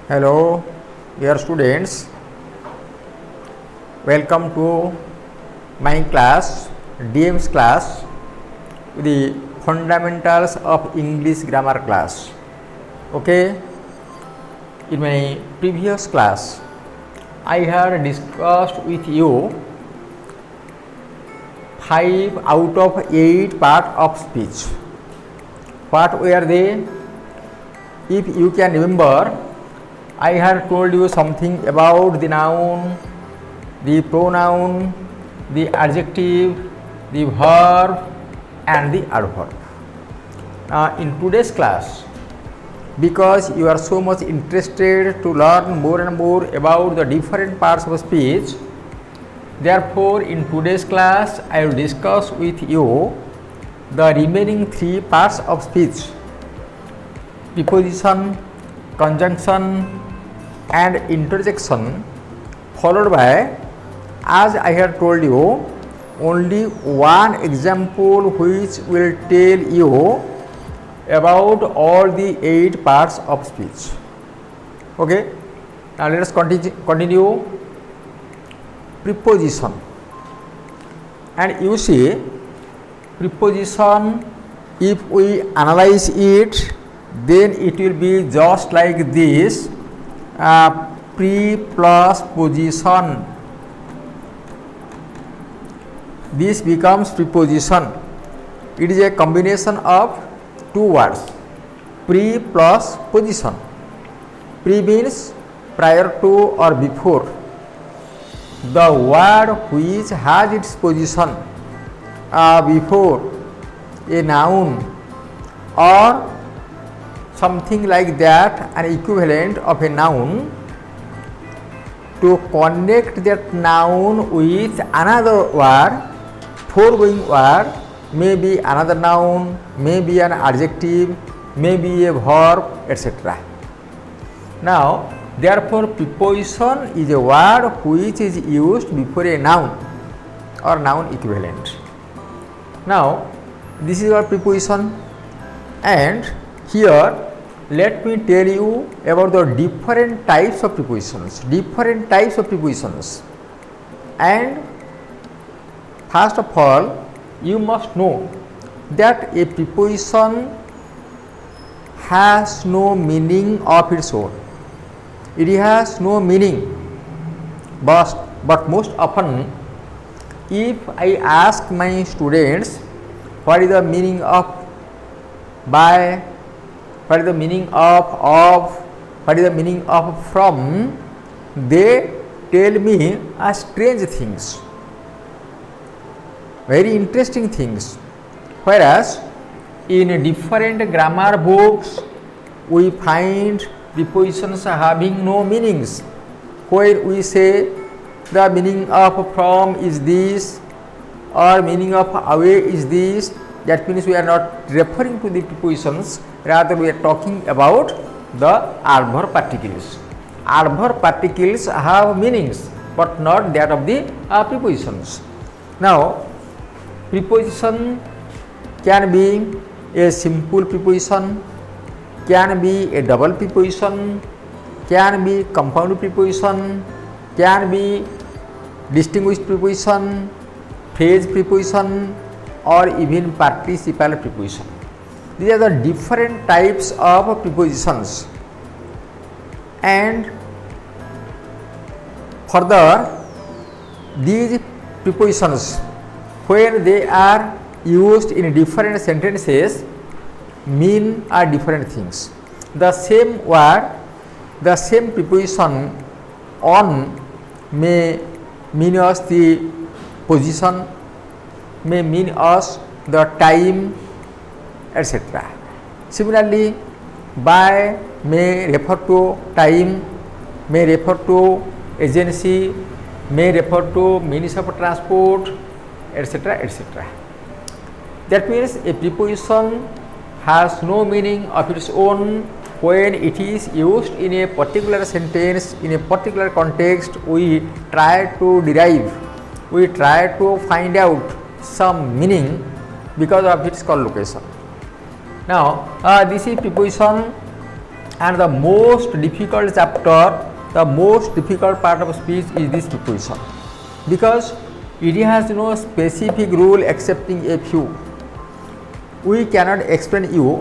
Hello, dear students. Welcome to my class, DM's class, the fundamentals of English grammar class. Okay, in my previous class, I had discussed with you 5 out of 8 parts of speech. What were they? If you can remember, I had told you something about the noun, the pronoun, the adjective, the verb and the adverb. In today's class, because you are so much interested to learn more and more about the different parts of speech, therefore in today's class I will discuss with you the remaining 3 parts of speech: preposition, conjunction and interjection, followed by, as I have told you, only one example which will tell you about all the 8 parts of speech. Okay, now let us continue. Preposition, and you see, preposition, if we analyze it, then it will be just like this: pre plus position. This becomes preposition. It is a combination of 2 words, pre plus position. Pre means prior to or before. The word which has its position before a noun or something like that, an equivalent of a noun, to connect that noun with another word, foregoing word, may be another noun, may be an adjective, may be a verb, etc. Now, therefore, preposition is a word which is used before a noun or noun equivalent. Now, this is our preposition, and here let me tell you about the different types of prepositions. And first of all, you must know that a preposition has no meaning of its own. It has no meaning, but most often, if I ask my students what is the meaning of by, what is the meaning of, what is the meaning of from, they tell me strange things, very interesting things. Whereas in different grammar books, we find prepositions having no meanings, where we say the meaning of from is this or meaning of away is this. That means we are not referring to the prepositions, rather we are talking about the adverb particles. Adverb particles have meanings, but not that of the prepositions. Now, preposition can be a simple preposition, can be a double preposition, can be compound preposition, can be distinguished preposition, phrase preposition, or even participial preposition. These are the different types of prepositions. And further, these prepositions, when they are used in different sentences, mean different things. The same word, the same preposition on may mean us the position, may mean us the time, etc. Similarly, by may refer to time, may refer to agency, may refer to means of transport, etc., etc. That means a preposition has no meaning of its own. When it is used in a particular sentence, in a particular context, we try to derive, we try to find out some meaning because of its collocation. Now, this is preposition and the most difficult chapter, the most difficult part of speech is this preposition, because it has no specific rule excepting a few. We cannot explain you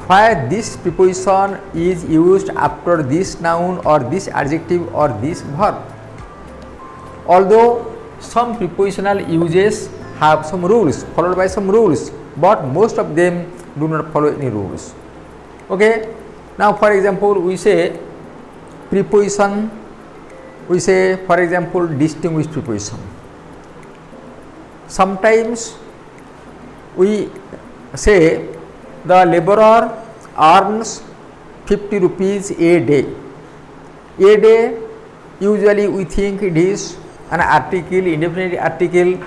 why this preposition is used after this noun or this adjective or this verb. Although some prepositional uses have some rules, followed by some rules, but most of them do not follow any rules. Okay. Now, for example, we say preposition, we say for example distinguished preposition. Sometimes we say the laborer earns 50 rupees a day. A day, usually we think it is an article, indefinite article,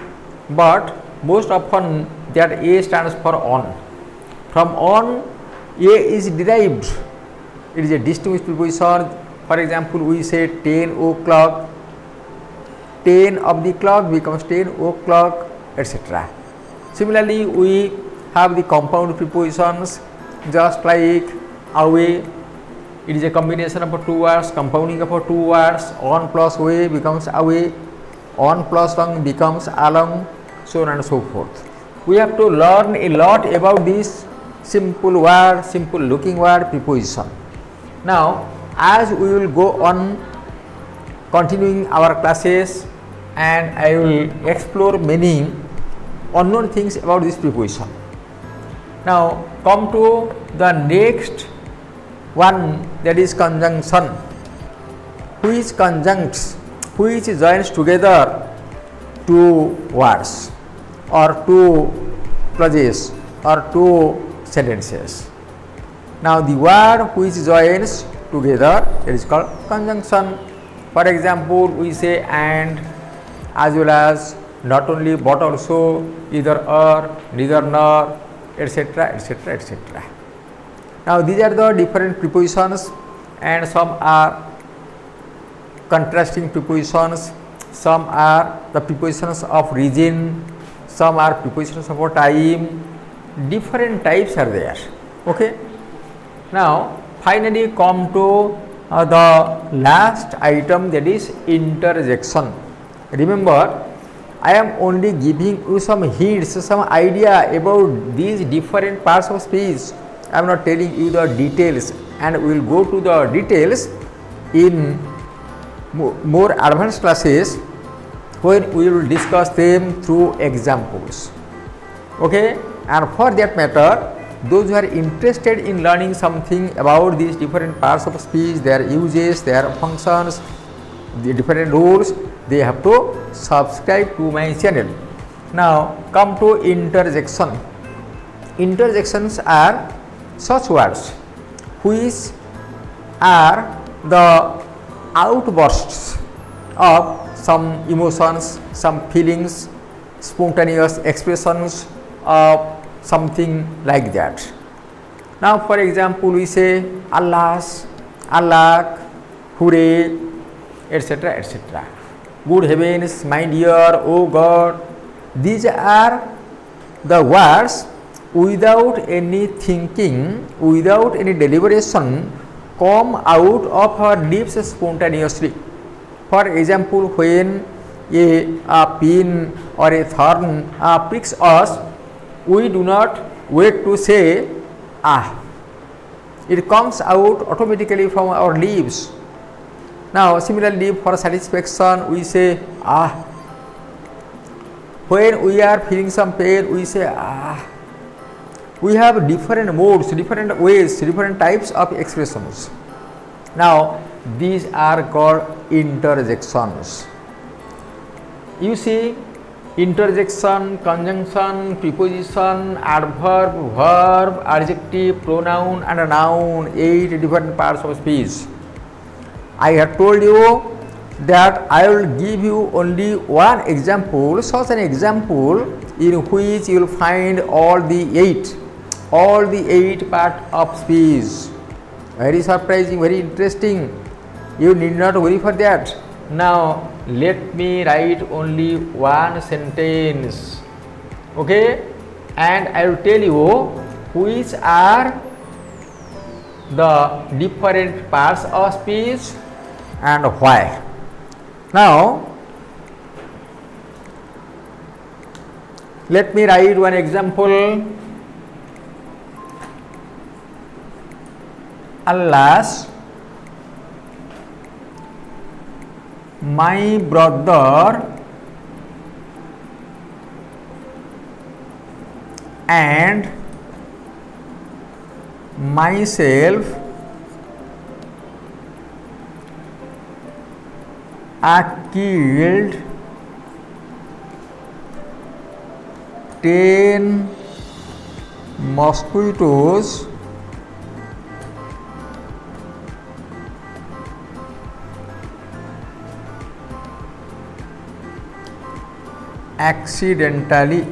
but most often that a stands for on. From on, a is derived. It is a distinguished preposition. For example, we say 10 o'clock, 10 of the clock becomes 10 o'clock, etc. Similarly, we have the compound prepositions just like away. It is a combination of two words, compounding of two words. On plus way becomes away, on plus long becomes along, so on and so forth. We have to learn a lot about this simple word, simple looking word preposition. Now, as we will go on continuing our classes, and I will explore many unknown things about this preposition. Now, come to the next one, that is conjunction, which conjuncts, which joins together two words or two clauses or two sentences. Now, the word which joins together, it is called conjunction. For example, we say and, as well as not only but also, either or, neither nor, etc., etc., etc. Now, these are the different prepositions, and some are contrasting prepositions, some are the prepositions of reason, some are prepositions of time. Different types are there. Okay. Now, finally come to the last item, that is interjection. Remember, I am only giving you some hints, some idea about these different parts of speech. I am not telling you the details, and we will go to the details in more advanced classes when we will discuss them through examples. Okay. And for that matter, those who are interested in learning something about these different parts of speech, their uses, their functions, the different rules, they have to subscribe to my channel. Now, come to interjection. Interjections are such words which are the outbursts of some emotions, some feelings, spontaneous expressions of something like that. Now, for example, we say Allahs, Allah, hooray, etc., etc. Good heavens, my dear, oh God. These are the words without any thinking, without any deliberation, come out of our lips spontaneously. For example, when a pin or a thorn pricks us, we do not wait to say ah. It comes out automatically from our lips. Now, similarly, for satisfaction, we say ah. When we are feeling some pain, we say ah. We have different modes, different ways, different types of expressions. Now, these are called interjections. You see, interjection, conjunction, preposition, adverb, verb, adjective, pronoun and a noun, 8 different parts of speech. I have told you that I will give you only one example, such an example in which you will find all the 8 parts of speech. Very surprising, very interesting. You need not worry for that. Now, let me write only one sentence, okay, and I will tell you which are the different parts of speech and why. Now, let me write one example. Alas, my brother and myself are killed 10 mosquitoes accidentally.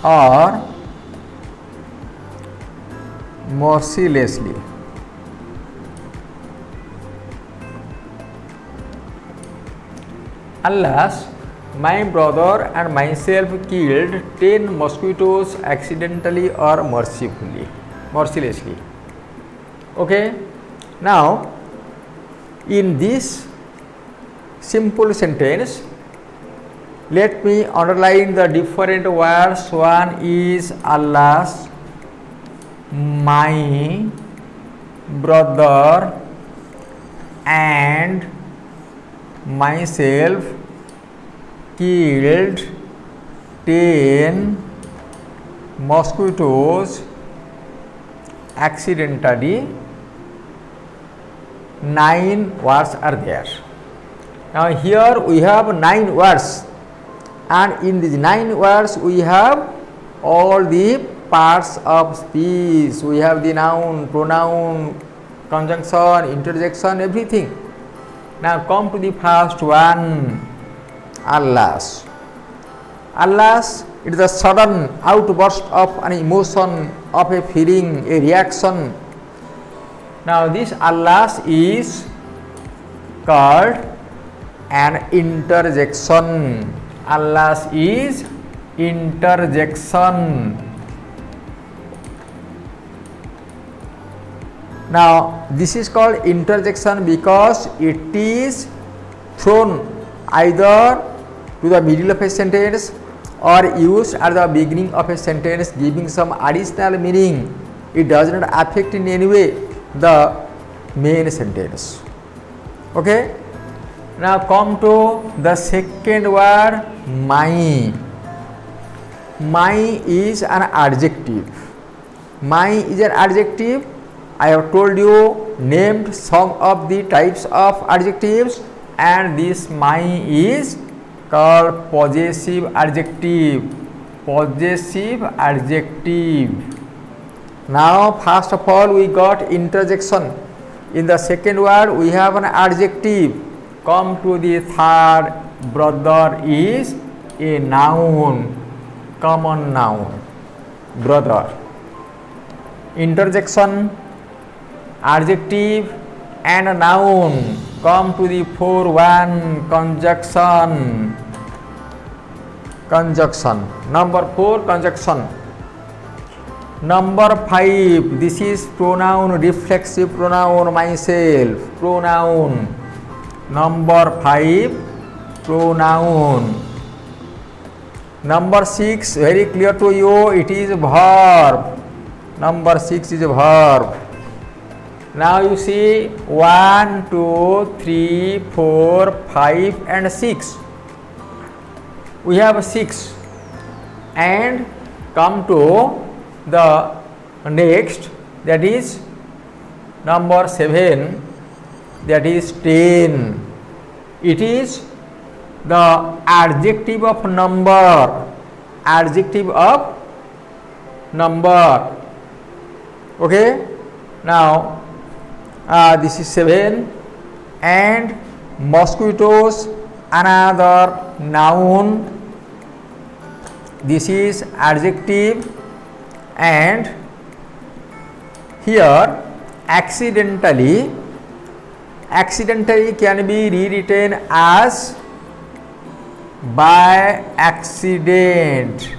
Or mercilessly. Alas, my brother and myself killed 10 mosquitoes accidentally or mercilessly. Okay. Now, in this simple sentence, let me underline the different words. One is alas, my brother and myself killed 10 mosquitoes accidentally. 9 words are there. Now here we have 9 words, and in these 9 words we have all the parts of speech. We have the noun, pronoun, conjunction, interjection, everything. Now come to the first one, alas. Alas, it is a sudden outburst of an emotion, of a feeling, a reaction. Now this alas is called an interjection. Alas is interjection. Now this is called interjection because it is thrown either to the middle of a sentence or used at the beginning of a sentence, giving some additional meaning. It does not affect in any way the main sentence. Okay. Now come to the second word, my. My is an adjective. My is an adjective. I have told you, named some of the types of adjectives, and this my is called possessive adjective. Possessive adjective. Now first of all we got interjection. In the second word we have an adjective. Come to the third, brother is a noun, common noun, brother. Interjection, adjective and a noun. Come to the fourth one, conjunction. Conjunction. Number 4, conjunction. Number 5, this is pronoun, reflexive pronoun, myself, pronoun. Number 5, pronoun. Number 6, very clear to you, it is verb. Number 6 is a verb. Now you see 1, 2, 3, 4, 5 and 6. We have 6 and come to the next, that is number 7, that is 10. It is the adjective of number. Adjective of number. Okay. Now this is 7 and mosquitoes, another noun. This is adjective, and here accidentally can be rewritten as by accident.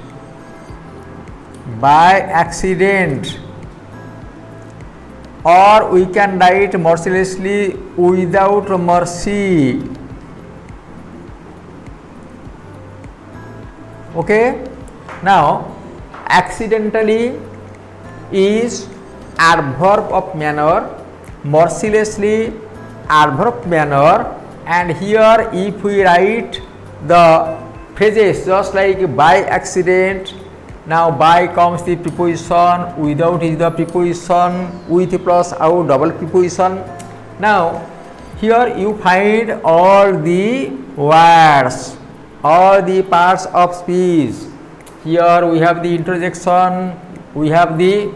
by accident, or we can write mercilessly without mercy. Okay. Now accidentally is adverb of manner, mercilessly adverb of manner, and here if we write the phrases just like by accident, now by comes the preposition, without is the preposition, with plus out double preposition. Now here you find all the words, all the parts of speech. Here we have the interjection, we have the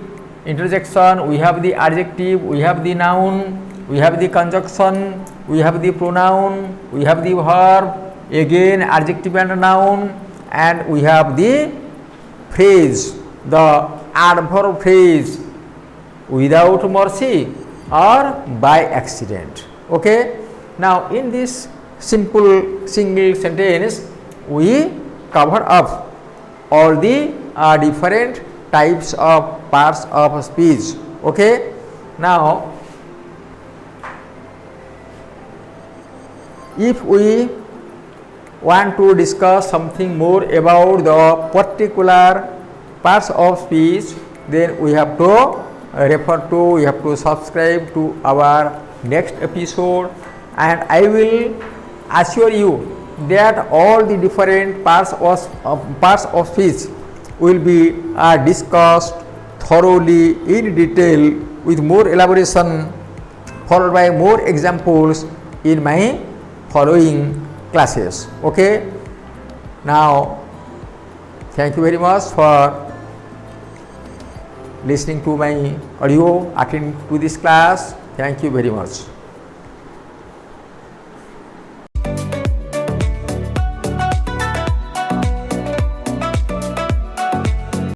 adjective, we have the noun, we have the conjunction, we have the pronoun, we have the verb, again adjective and noun, and we have the phrase, the adverb phrase, without mercy or by accident. Okay. Now in this simple single sentence we cover up all the different types of parts of speech. Okay. Now if we want to discuss something more about the particular parts of speech, then we have to we have to subscribe to our next episode, and I will assure you that all the different parts of speech will be discussed thoroughly in detail with more elaboration, followed by more examples in my following classes. Okay. Now thank you very much for listening to my audio, attending to this class. Thank you very much.